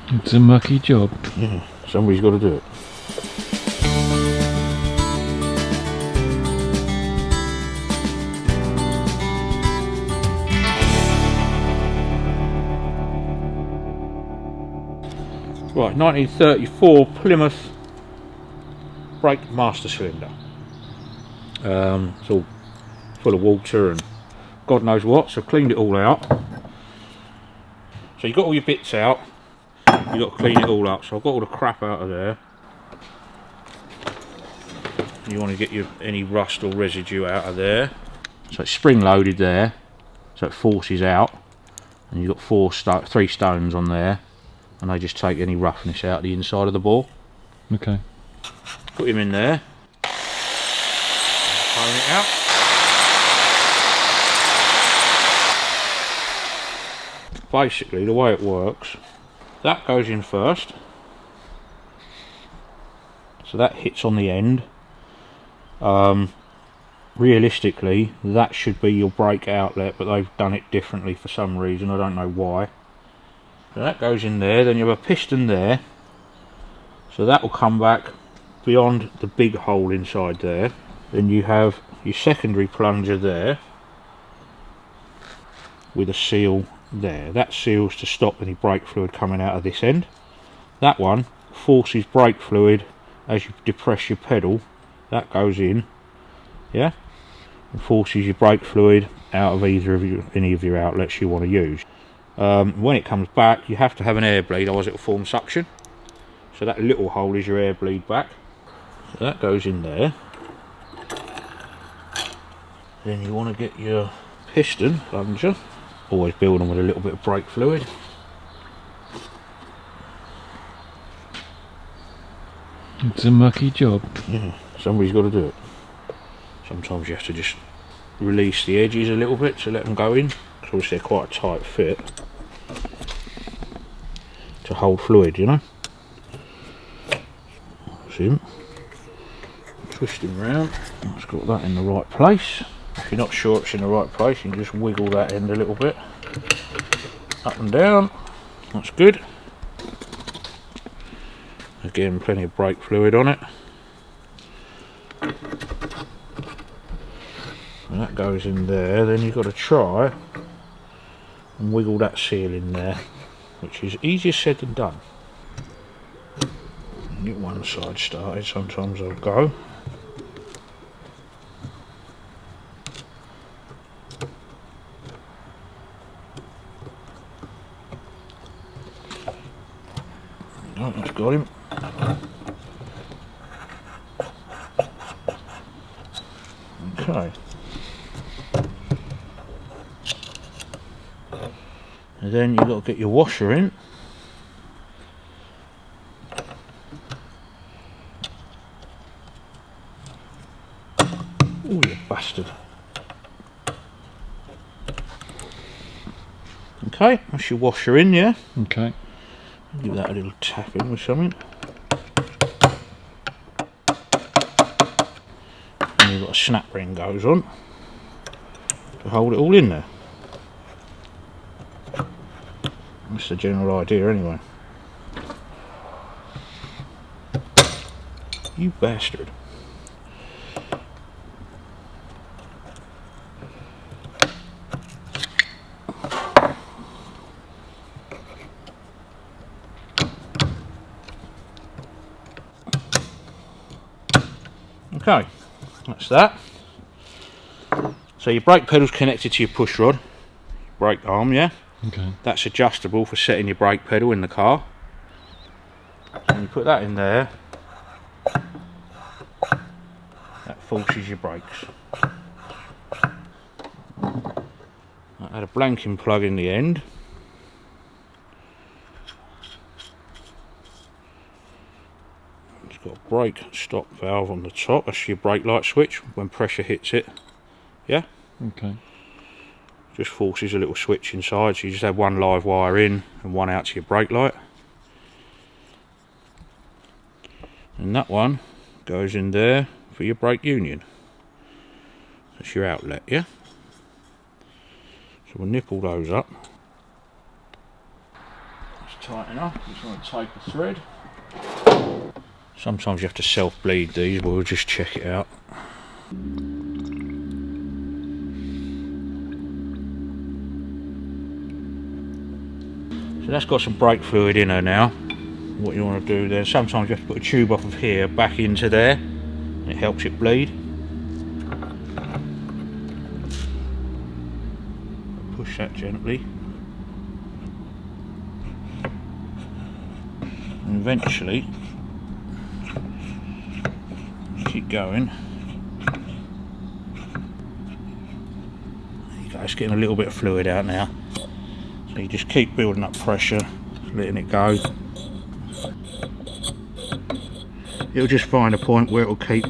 It's a mucky job. Yeah, somebody's got to do it. Right, 1934 Plymouth brake master cylinder. It's all full of water and God knows what, so I've cleaned it all out. So you've got all your bits out, you've got to clean it all up. So I've got all the crap out of there. You want to get any rust or residue out of there. So it's spring loaded there, so it forces out, and you've got 3 stones on there, and they just take any roughness out the inside of the bore. Okay. Put him in there. Hone it out. Basically, the way it works, that goes in first. So that hits on the end. Realistically, that should be your brake outlet, but they've done it differently for some reason. I don't know why. So that goes in there. Then you have a piston there. So that will come back beyond the big hole inside there. Then you have your secondary plunger there with a seal there. That seals to stop any brake fluid coming out of this end. That one forces brake fluid as you depress your pedal. That goes in, yeah, and forces your brake fluid out of any of your outlets you want to use. When it comes back, you have to have an air bleed, otherwise it will form suction. So that little hole is your air bleed back. So that goes in there. Then you want to get your piston plunger. Always build them with a little bit of brake fluid. It's a mucky job. Yeah, somebody's got to do it. Sometimes you have to just release the edges a little bit to let them go in, because obviously they're quite a tight fit to hold fluid, you know. That's him. Twist him round. It's got that in the right place. If you're not sure it's in the right place, you can just wiggle that end a little bit. Up and down. That's good. Again, plenty of brake fluid on it. And that goes in there. Then you've got to try and wiggle that seal in there, which is easier said than done. Get one side started, sometimes I'll go. Oh, that's got him. Okay. And then you've got to get your washer in. Oh, you bastard. Okay, that's your washer in, yeah? Okay. Give that a little tap in with something. And you've got a snap ring goes on to hold it all in there. That's the general idea anyway. You bastard. Okay, that's that. So your brake pedal's connected to your push rod, brake arm, yeah? Okay. That's adjustable for setting your brake pedal in the car. And you put that in there, that forces your brakes. I had a blanking plug in the end. It's got a brake stop valve on the top, that's your brake light switch when pressure hits it, yeah? Okay. Just forces a little switch inside, so you just have one live wire in and one out to your brake light. And that one goes in there for your brake union. That's your outlet, yeah? So we'll nip all those up. Let's tight enough. Just want to take a thread. Sometimes you have to self-bleed these, but we'll just check it out. So that's got some brake fluid in her now. What you want to do there, sometimes you have to put a tube off of here back into there, and it helps it bleed. Push that gently. And eventually, keep going. There you go, it's getting a little bit of fluid out now. So you just keep building up pressure, letting it go. It'll just find a point where it'll keep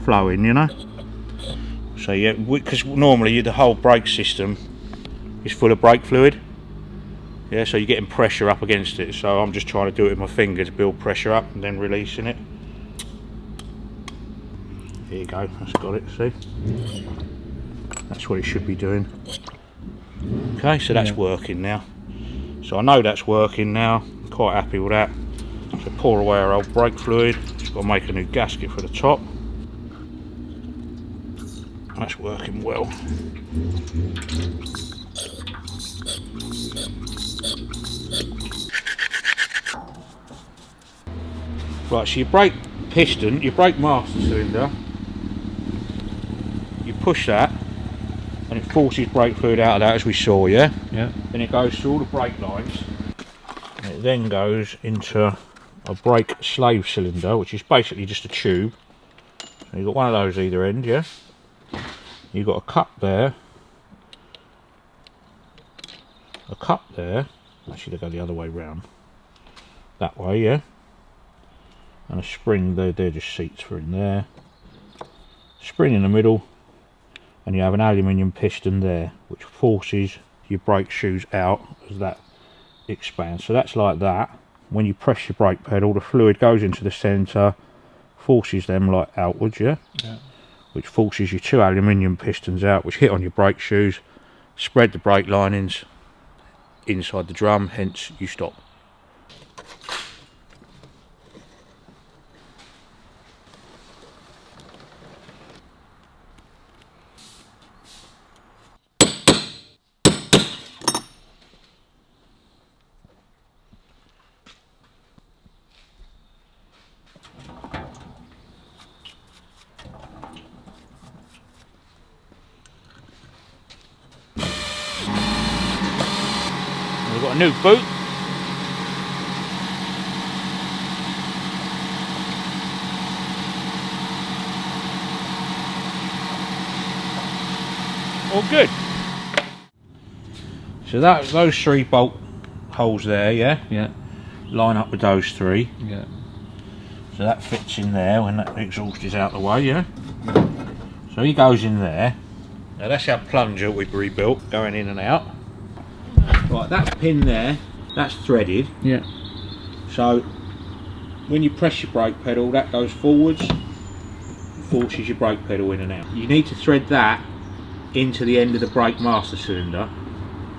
flowing, you know. So yeah, because normally the whole brake system is full of brake fluid. Yeah, so you're getting pressure up against it. So I'm just trying to do it with my finger to build pressure up and then releasing it. There you go, that's got it, see? That's what it should be doing. Okay, so that's working now. So I know that's working now, I'm quite happy with that. So pour away our old brake fluid, just got to make a new gasket for the top. That's working well. Right, so your brake piston, your brake master cylinder, you push that and it forces brake fluid out of that, as we saw, yeah? Yeah. Then it goes through all the brake lines, and it then goes into a brake slave cylinder, which is basically just a tube. So you've got one of those either end, yeah? You've got a cup there, actually they go the other way round, that way, yeah? And a spring, they're just seats for in there. Spring in the middle, and you have an aluminium piston there, which forces your brake shoes out as that expands. So that's like that. When you press your brake pedal, the fluid goes into the centre, forces them like outwards, yeah? Yeah. Which forces your two aluminium pistons out, which hit on your brake shoes, spread the brake linings inside the drum, hence you stop. We've got a new boot. All good. So those three bolt holes there, yeah? Yeah. Line up with those three. Yeah. So that fits in there when that exhaust is out the way, yeah? So he goes in there. Now that's our plunger we've rebuilt, going in and out. Right, that pin there, that's threaded. Yeah. So when you press your brake pedal, that goes forwards, forces your brake pedal in and out. You need to thread that into the end of the brake master cylinder,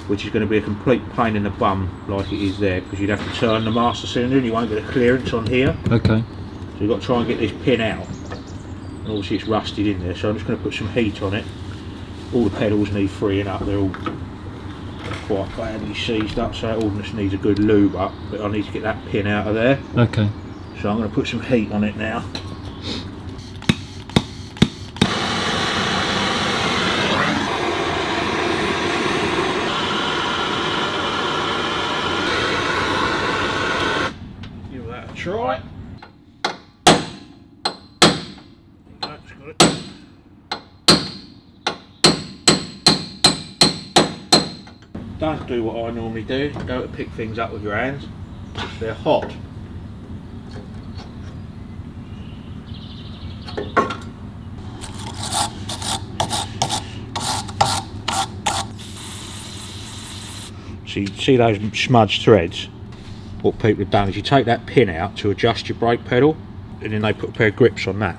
which is going to be a complete pain in the bum like it is there, because you'd have to turn the master cylinder and you won't get a clearance on here. Okay. So you've got to try and get this pin out. And obviously it's rusted in there, so I'm just going to put some heat on it. All the pedals need freeing up, they're all quite badly seized up, so it all just needs a good lube up, but I need to get that pin out of there. Okay. So I'm going to put some heat on it now. Give that a try. That's got it. Don't do what I normally do, go to pick things up with your hands, if they're hot. So you see those smudged threads? What people have done is you take that pin out to adjust your brake pedal, and then they put a pair of grips on that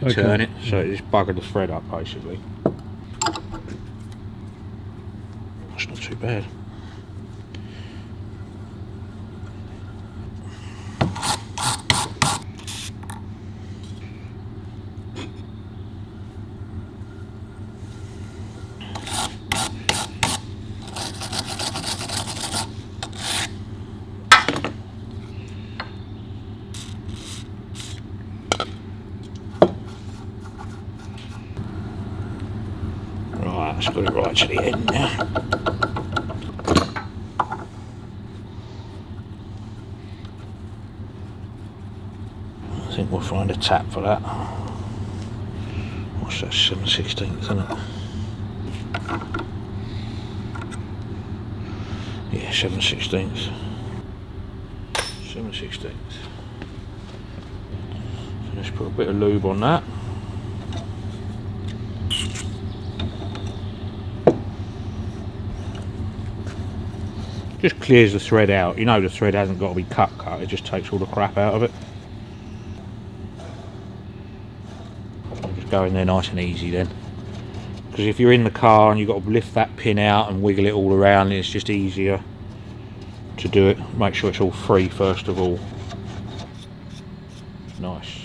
to turn it, so it just buggered the thread up basically. That's not too bad. Got it right to the end now. I think we'll find a tap for that. What's that, 7/16, isn't it? Yeah, 7/16. 7/16. So let's put a bit of lube on that. Just clears the thread out. You know the thread hasn't got to be cut, it just takes all the crap out of it. Just go in there nice and easy then. Because if you're in the car and you've got to lift that pin out and wiggle it all around, it's just easier to do it. Make sure it's all free first of all. Nice.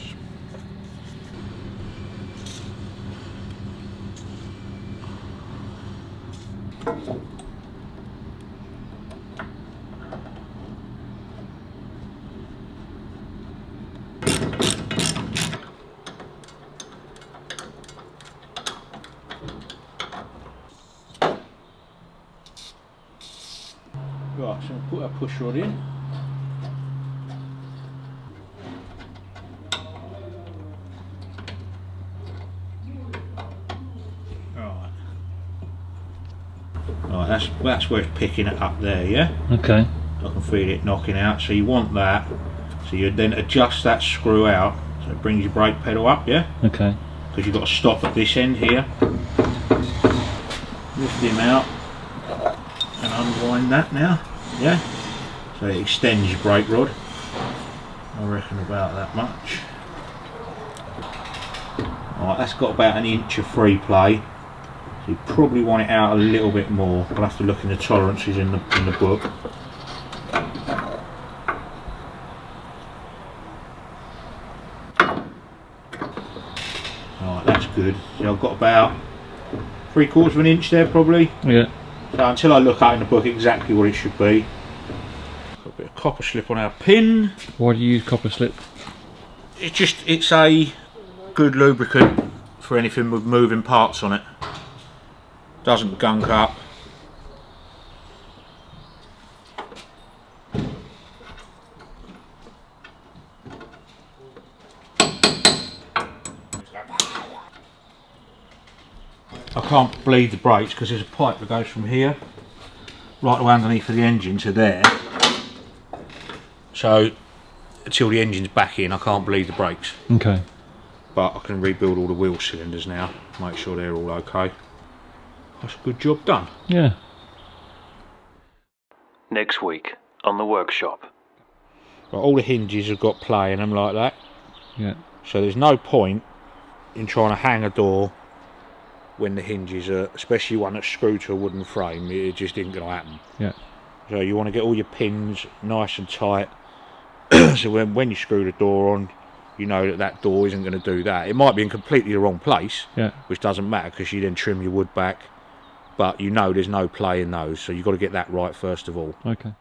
Right, so we'll put our push rod in. Right, that's where it's picking it up there, yeah? Okay. I can feel it knocking out, so you want that. So you then adjust that screw out, so it brings your brake pedal up, yeah? Okay. Because you've got to stop at this end here. Lift him out and unwind that now, yeah? So it extends your brake rod. I reckon about that much. Alright, that's got about an inch of free play. So you probably want it out a little bit more. I'll have to look in the tolerances in the book. Alright, that's good. So I've got about 3/4 of an inch there probably. Yeah. So until I look out in the book exactly what it should be. Got a bit of copper slip on our pin. Why do you use copper slip? It's a good lubricant for anything with moving parts on it. Doesn't gunk up. I can't bleed the brakes because there's a pipe that goes from here right away underneath of the engine to there. So until the engine's back in, I can't bleed the brakes. Okay. But I can rebuild all the wheel cylinders now, make sure they're all okay. That's a good job done. Yeah. Next week on the workshop. Right, all the hinges have got play in them like that. Yeah. So there's no point in trying to hang a door when the hinges are, especially one that's screwed to a wooden frame, it just isn't going to happen. Yeah. So you want to get all your pins nice and tight. So when you screw the door on, you know that door isn't going to do that. It might be in completely the wrong place, Yeah. which doesn't matter because you then trim your wood back. But you know there's no play in those, so you've got to get that right first of all. Okay.